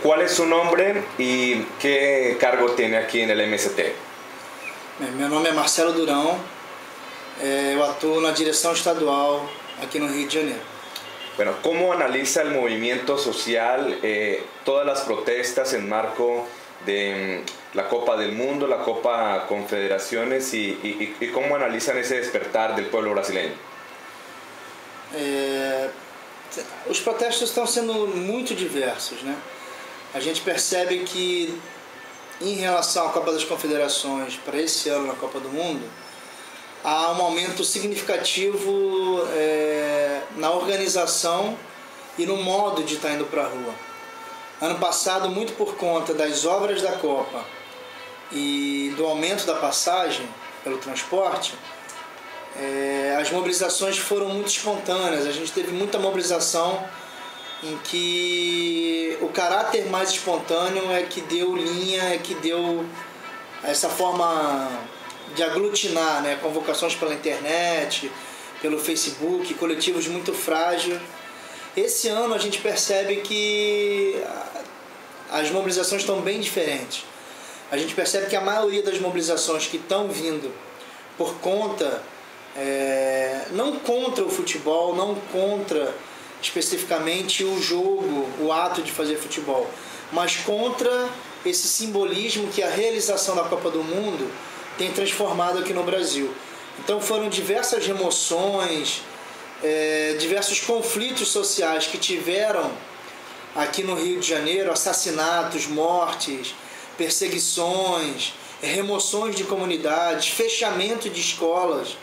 ¿Cuál es su nombre y qué cargo tiene aquí en el MST? Meu nome é Marcelo Durão, eu atuo na direção estadual aqui no Rio de Janeiro. Bueno, ¿cómo analiza el movimiento social todas las protestas en marco de la Copa del Mundo, la Copa Confederaciones y cómo analizan ese despertar del pueblo brasileño? Os protestos estão sendo muito diversos, né? A gente percebe que em relação à Copa das Confederações para esse ano na Copa do Mundo, há um aumento significativo na organização e no modo de estar indo para a rua. Ano passado, muito por conta das obras da Copa e do aumento da passagem pelo transporte, as mobilizações foram muito espontâneas. A gente teve muita mobilização em que o caráter mais espontâneo é que deu linha, é que deu essa forma de aglutinar, né? Convocações pela internet, pelo Facebook, coletivos muito frágeis. Esse ano a gente percebe que as mobilizações estão bem diferentes. A gente percebe que a maioria das mobilizações que estão vindo por conta, não contra o futebol, não contra especificamente o jogo, o ato de fazer futebol, mas contra esse simbolismo que a realização da Copa do Mundo tem transformado aqui no Brasil. Então foram diversas remoções, diversos conflitos sociais que tiveram aqui no Rio de Janeiro, assassinatos, mortes, perseguições, remoções de comunidades, fechamento de escolas,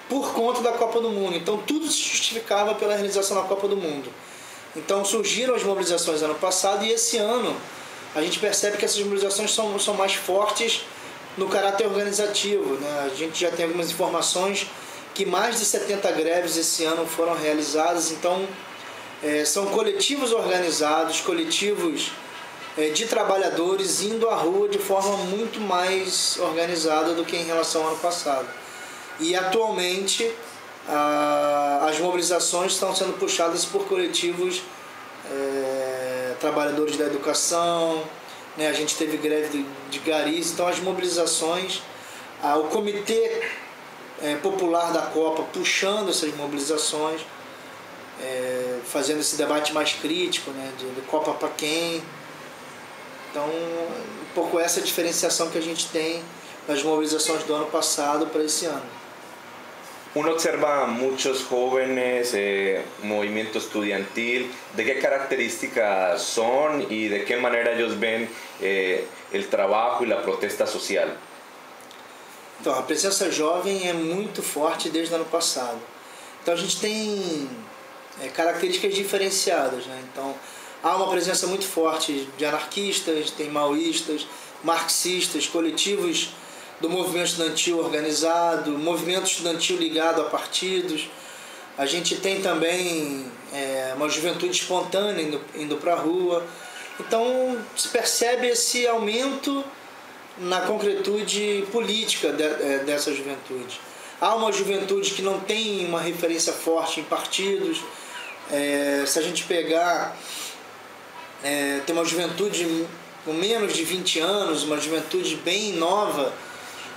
por conta da Copa do Mundo. Então tudo se justificava pela realização da Copa do Mundo. Então surgiram as mobilizações ano passado e esse ano a gente percebe que essas mobilizações são mais fortes no caráter organizativo, né? A gente já tem algumas informações que mais de 70 greves esse ano foram realizadas. Então são coletivos organizados, coletivos de trabalhadores indo à rua de forma muito mais organizada do que em relação ao ano passado. E atualmente as mobilizações estão sendo puxadas por coletivos trabalhadores da educação, né? A gente teve greve de garis, então as mobilizações, o Comitê Popular da Copa puxando essas mobilizações, fazendo esse debate mais crítico, né? De Copa para quem. Então, um pouco essa diferenciação que a gente tem das mobilizações do ano passado para esse ano. Uno observa muchos jóvenes, movimiento estudiantil. ¿De qué características son y de qué manera ellos ven el trabajo y la protesta social? Então, a presença jovem é muito forte desde o ano passado. Então, a gente tem características diferenciadas, né? Então, há uma presença muito forte de anarquistas, tem maoístas, marxistas, coletivos do movimento estudantil organizado, movimento estudantil ligado a partidos. A gente tem também uma juventude espontânea indo para a rua. Então se percebe esse aumento na concretude política dessa juventude. Há uma juventude que não tem uma referência forte em partidos. Se a gente pegar, tem uma juventude com menos de 20 anos, uma juventude bem nova,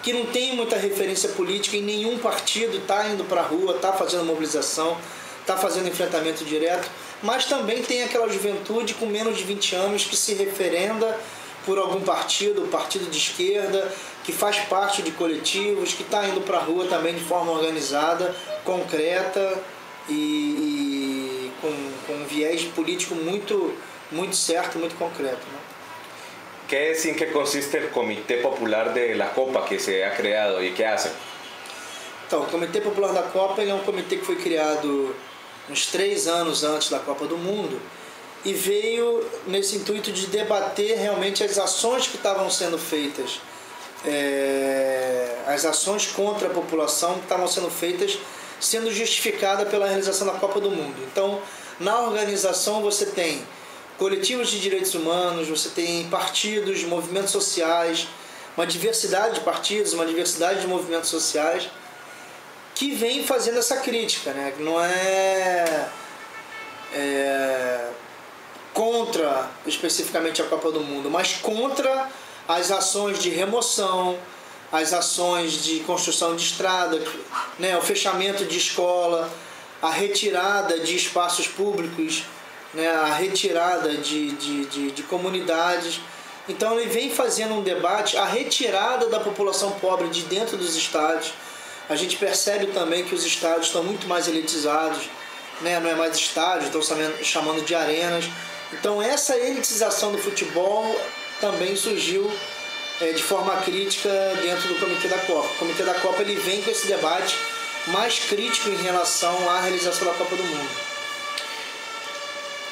que não tem muita referência política em nenhum partido, está indo para a rua, está fazendo mobilização, está fazendo enfrentamento direto, mas também tem aquela juventude com menos de 20 anos que se referenda por algum partido, partido de esquerda, que faz parte de coletivos, que está indo para a rua também de forma organizada, concreta e com um viés político muito certo, muito concreto, né? ¿Qué es, en qué consiste el Comité Popular de la Copa que se ha creado y qué hace? Então, o Comitê Popular da Copa é um comitê que foi criado uns 3 anos antes da Copa do Mundo e veio nesse intuito de debater realmente as ações que estavam sendo feitas, as ações contra a população que estavam sendo feitas, sendo justificada pela realização da Copa do Mundo. Então, na organização você tem coletivos de direitos humanos, você tem partidos, movimentos sociais, uma diversidade de partidos, uma diversidade de movimentos sociais que vem fazendo essa crítica, né? Não é contra especificamente a Copa do Mundo, mas contra as ações de remoção, as ações de construção de estrada, né, o fechamento de escola, a retirada de espaços públicos, né, a retirada de comunidades. Então ele vem fazendo um debate, a retirada da população pobre de dentro dos estádios. A gente percebe também que os estádios estão muito mais elitizados, né, não é mais estádio, estão chamando de arenas. Então essa elitização do futebol também surgiu de forma crítica dentro do Comitê da Copa. O Comitê da Copa ele vem com esse debate mais crítico em relação à realização da Copa do Mundo.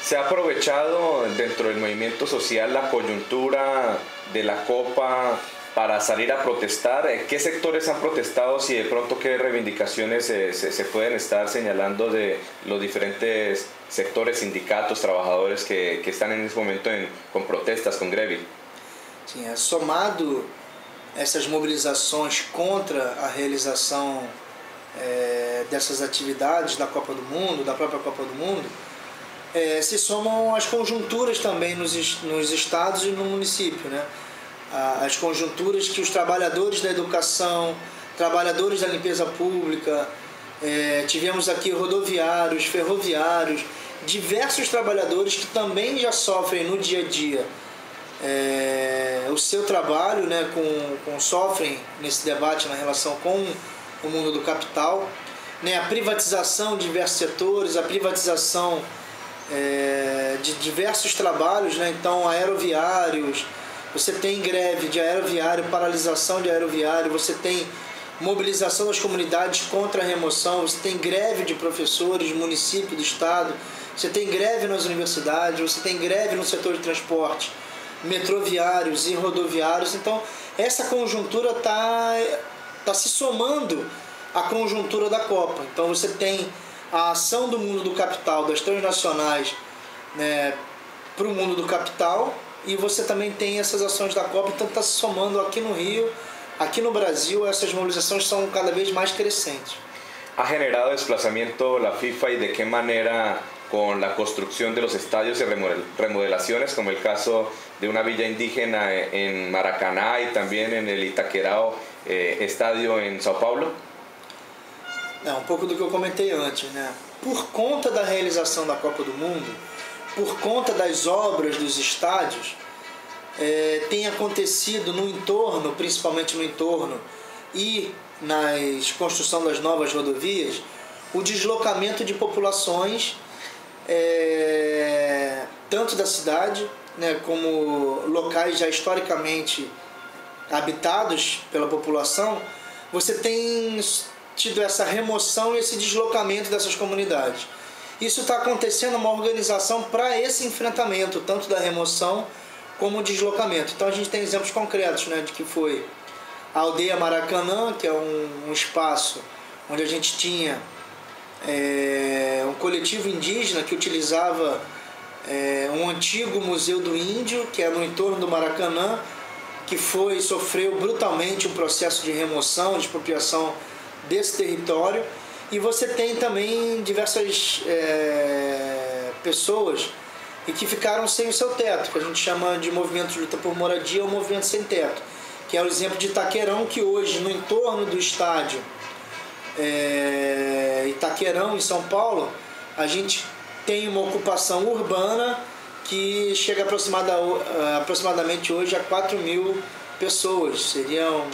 ¿Se ha aprovechado dentro del movimiento social la coyuntura de la Copa para salir a protestar? ¿Qué sectores han protestado y de pronto qué reivindicaciones se pueden estar señalando de los diferentes sectores, sindicatos, trabajadores que están en este momento con protestas, con greve? Sim, somado essas mobilizações contra a realização dessas atividades da Copa do Mundo, da própria Copa do Mundo, se somam as conjunturas também nos estados e no município, né? As conjunturas que os trabalhadores da educação, trabalhadores da limpeza pública, tivemos aqui rodoviários, ferroviários, diversos trabalhadores que também já sofrem no dia a dia o seu trabalho, né, sofrem nesse debate na relação com o mundo do capital, né, a privatização de diversos setores, a privatização de diversos trabalhos, né, então aeroviários, você tem greve de aeroviário, paralisação de aeroviário, você tem mobilização das comunidades contra a remoção, você tem greve de professores do município, do estado, você tem greve nas universidades, você tem greve no setor de transporte, metroviários e rodoviários. Então essa conjuntura está se somando à conjuntura da Copa. Então você tem a ação do mundo do capital, das transnacionais, né, para o mundo do capital, e você também tem essas ações da Copa. Então está se somando aqui no Rio, aqui no Brasil, essas mobilizações são cada vez mais crescentes. ¿Ha generado desplazamiento la FIFA y de qué manera con la construcción de los estadios y remodelaciones, como el caso de una villa indígena en Maracaná y también en el Itaquerão estadio en São Paulo? Um pouco do que eu comentei antes, né? Por conta da realização da Copa do Mundo, por conta das obras dos estádios, tem acontecido no entorno, principalmente no entorno e na construção das novas rodovias, o deslocamento de populações, tanto da cidade, né, como locais já historicamente habitados pela população. Você tem tido essa remoção e esse deslocamento dessas comunidades. Isso está acontecendo uma organização para esse enfrentamento, tanto da remoção como o deslocamento. Então a gente tem exemplos concretos, né, de que foi a aldeia Maracanã, que é um espaço onde a gente tinha um coletivo indígena que utilizava um antigo museu do índio, que é no entorno do Maracanã, que sofreu brutalmente um processo de remoção, de expropriação desse território. E você tem também diversas pessoas e que ficaram sem o seu teto, que a gente chama de movimento de luta por moradia ou movimento sem teto, que é o exemplo de Itaquerão, que hoje no entorno do estádio Itaquerão, em São Paulo, a gente tem uma ocupação urbana que chega aproximadamente hoje a 4.000 pessoas, seriam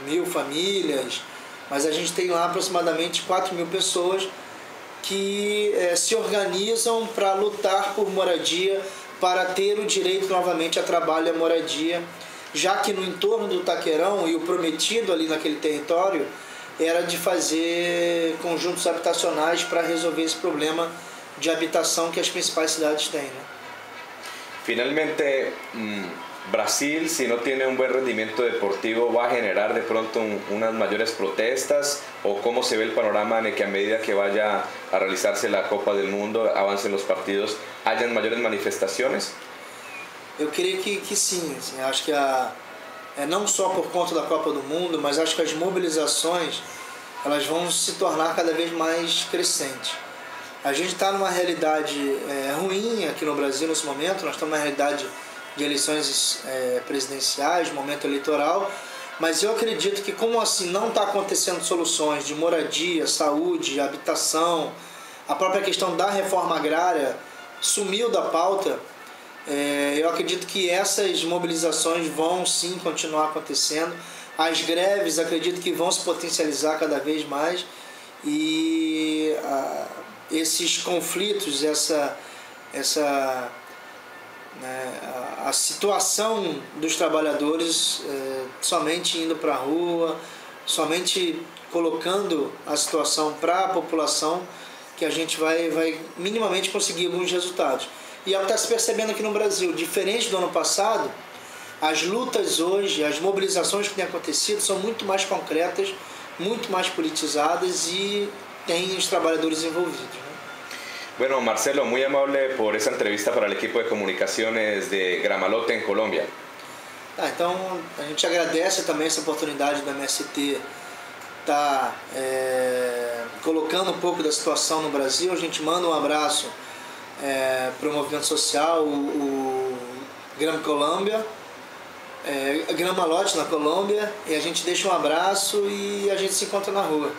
1.000 famílias, mas a gente tem lá aproximadamente 4.000 pessoas que se organizam para lutar por moradia, para ter o direito novamente a trabalho e a moradia, já que no entorno do Itaquerão, e o prometido ali naquele território era de fazer conjuntos habitacionais para resolver esse problema de habitação que as principais cidades têm, né? Finalmente, Brasil, si no tiene un buen rendimiento deportivo, ¿va a generar de pronto unas mayores protestas? ¿O cómo se ve el panorama en el que a medida que vaya a realizarse la Copa del Mundo, avancen los partidos, hayan mayores manifestaciones? Eu creio que sim, assim, acho que não só por conta da Copa do Mundo, mas acho que as mobilizações elas vão se tornar cada vez mais crescentes. A gente está numa realidade ruim aqui no Brasil nesse momento, nós estamos numa realidade de eleições presidenciais, momento eleitoral, mas eu acredito que como assim não está acontecendo soluções de moradia, saúde, habitação, a própria questão da reforma agrária sumiu da pauta, eu acredito que essas mobilizações vão sim continuar acontecendo, as greves acredito que vão se potencializar cada vez mais e esses conflitos, a situação dos trabalhadores somente indo para a rua, somente colocando a situação para a população, que a gente vai minimamente conseguir alguns resultados. E é o que está se percebendo aqui no Brasil. Diferente do ano passado, as lutas hoje, as mobilizações que têm acontecido são muito mais concretas, muito mais politizadas e tem os trabalhadores envolvidos. Bueno, Marcelo, muy amable por esa entrevista para el equipo de comunicaciones de Gramalote en Colombia. Então, a gente agradece também essa oportunidade da MST estar colocando um pouco da situação no Brasil. A gente manda um abraço para o movimento social, o Gramalote na Colômbia, e a gente deixa um abraço e a gente se encontra na rua.